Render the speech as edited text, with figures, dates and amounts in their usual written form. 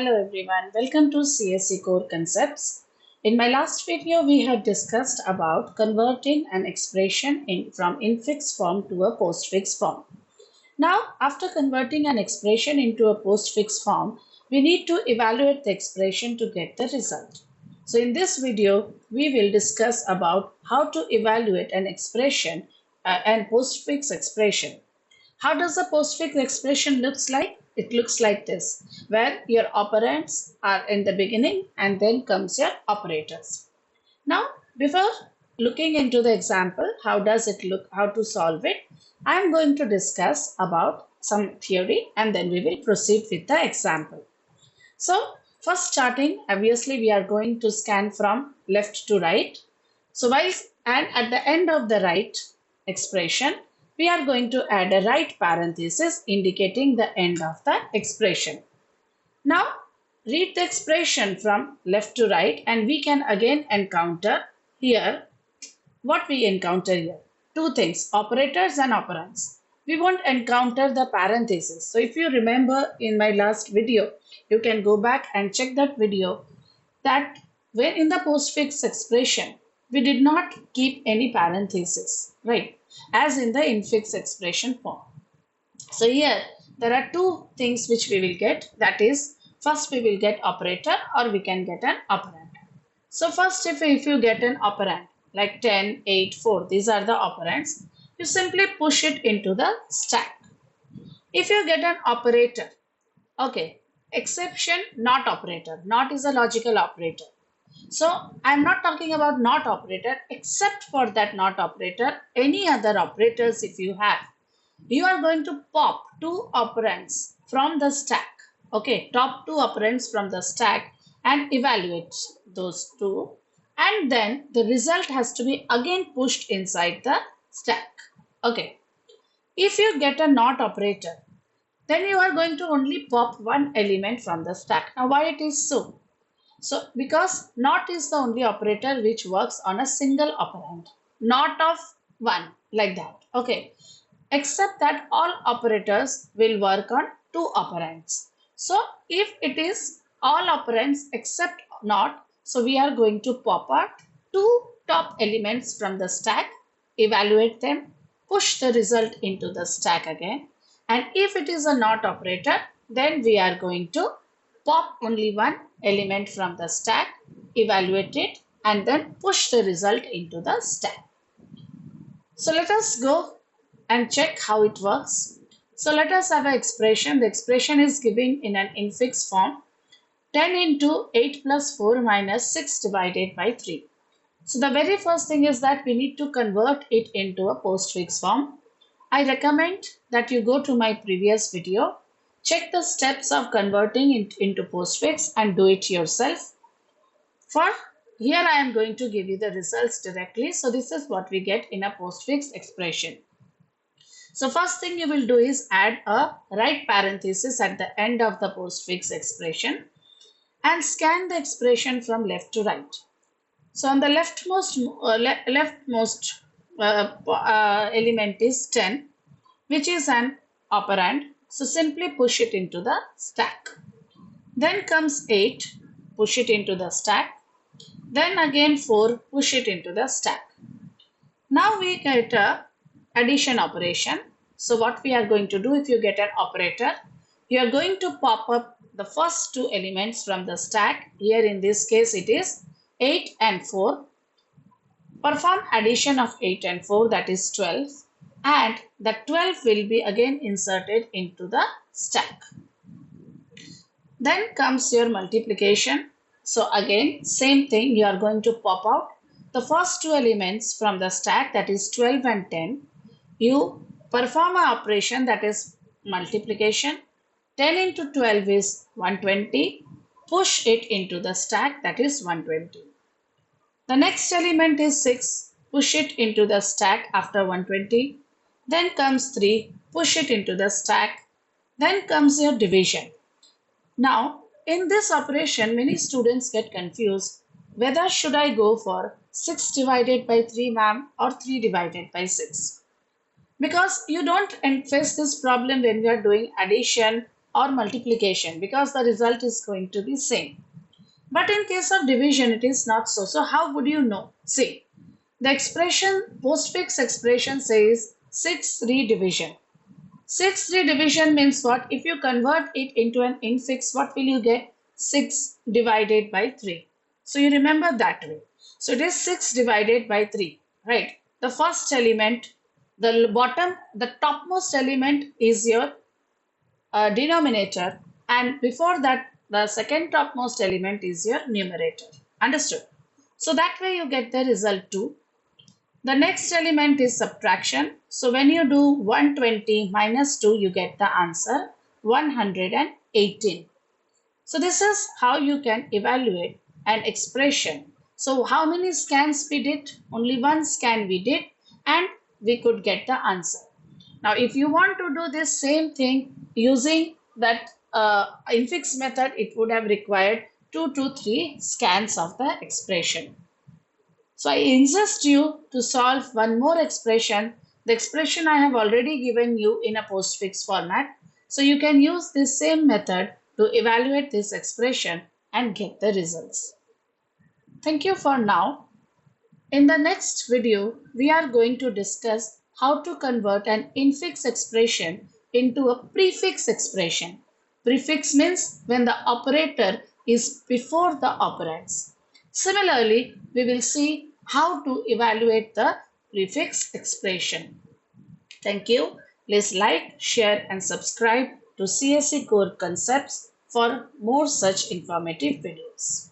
Hello everyone, welcome to CSE Core Concepts. In my last video, we had discussed about converting an expression from infix form to a postfix form. Now, after converting an expression into a postfix form, we need to evaluate the expression to get the result. So in this video, we will discuss about how to evaluate an expression and postfix expression. How does a postfix expression looks like? It looks like this, where your operands are in the beginning and then comes your operators. Now, before looking into the example, how does it look, how to solve it, I am going to discuss about some theory and then we will proceed with the example. So, first starting, obviously we are going to scan from left to right. So, and at the end of the right expression, we are going to add a right parenthesis indicating the end of the expression. Now, read the expression from left to right and we can again encounter here what we encounter here. Two things, operators and operands. We won't encounter the parenthesis. So if you remember in my last video, you can go back and check that video that when in the postfix expression, we did not keep any parenthesis, right? As in the infix expression form. So here there are two things which we will get. That is, first we will get operator or we can get an operand. So first if you get an operand like 10, 8, 4, these are the operands, you simply push it into the stack. If you get an operator, okay, exception not operator, not is a logical operator. So I'm not talking about not operator, except for that not operator, any other operators if you have, you are going to pop two operands from the stack. Okay, top two operands from the stack and evaluate those two. And then the result has to be again pushed inside the stack. Okay, if you get a not operator, then you are going to only pop one element from the stack. Now why it is so? So because not is the only operator which works on a single operand, not of one, like that. Okay, except that all operators will work on two operands. So if it is all operands except not, so we are going to pop out two top elements from the stack, evaluate them, push the result into the stack again, and if it is a not operator, then we are going to pop only one element from the stack, evaluate it, and then push the result into the stack. So let us go and check how it works. So let us have an expression. The expression is given in an infix form, 10 into 8 plus 4 minus 6 divided by 3. So the very first thing is that we need to convert it into a postfix form. I recommend that you go to my previous video, check the steps of converting it into postfix and do it yourself. For here I am going to give you the results directly. So this is what we get in a postfix expression. So first thing you will do is add a right parenthesis at the end of the postfix expression and scan the expression from left to right. So on the leftmost element is 10, which is an operand. So simply push it into the stack. Then comes 8, push it into the stack. Then again 4, push it into the stack. Now we get a addition operation. So what we are going to do, if you get an operator, you are going to pop up the first two elements from the stack. Here in this case it is 8 and 4. Perform addition of 8 and 4, that is 12, and the 12 will be again inserted into the stack. Then comes your multiplication. So again same thing, you are going to pop out the first two elements from the stack, that is 12 and 10. You perform an operation, that is multiplication. 10 into 12 is 120. Push it into the stack, that is 120. The next element is 6. Push it into the stack after 120. Then comes 3. Push it into the stack. Then comes your division. Now, in this operation, many students get confused whether should I go for 6 divided by 3 ma'am or 3 divided by 6. Because you don't face this problem when you are doing addition or multiplication, because the result is going to be same. But in case of division, it is not so. So how would you know? See, the expression, postfix expression says 6-3 division. 6-3 division means what? If you convert it into an infix, what will you get? 6 divided by 3. So you remember that way. So it is 6 divided by 3, right? The first element, the topmost element is your denominator, and before that the second topmost element is your numerator. Understood? So that way you get the result 2. The next element is subtraction. So when you do 120 minus 2, you get the answer 118. So this is how you can evaluate an expression. So how many scans we did? Only one scan we did, and we could get the answer. Now if you want to do this same thing using that infix method, it would have required 2 to 3 scans of the expression. So I insist you to solve one more expression. The expression I have already given you in a postfix format. So you can use this same method to evaluate this expression and get the results. Thank you for now. In the next video, we are going to discuss how to convert an infix expression into a prefix expression. Prefix means when the operator is before the operands. Similarly, we will see how to evaluate the prefix expression. Thank you. Please like, share and subscribe to CSE Core Concepts for more such informative videos.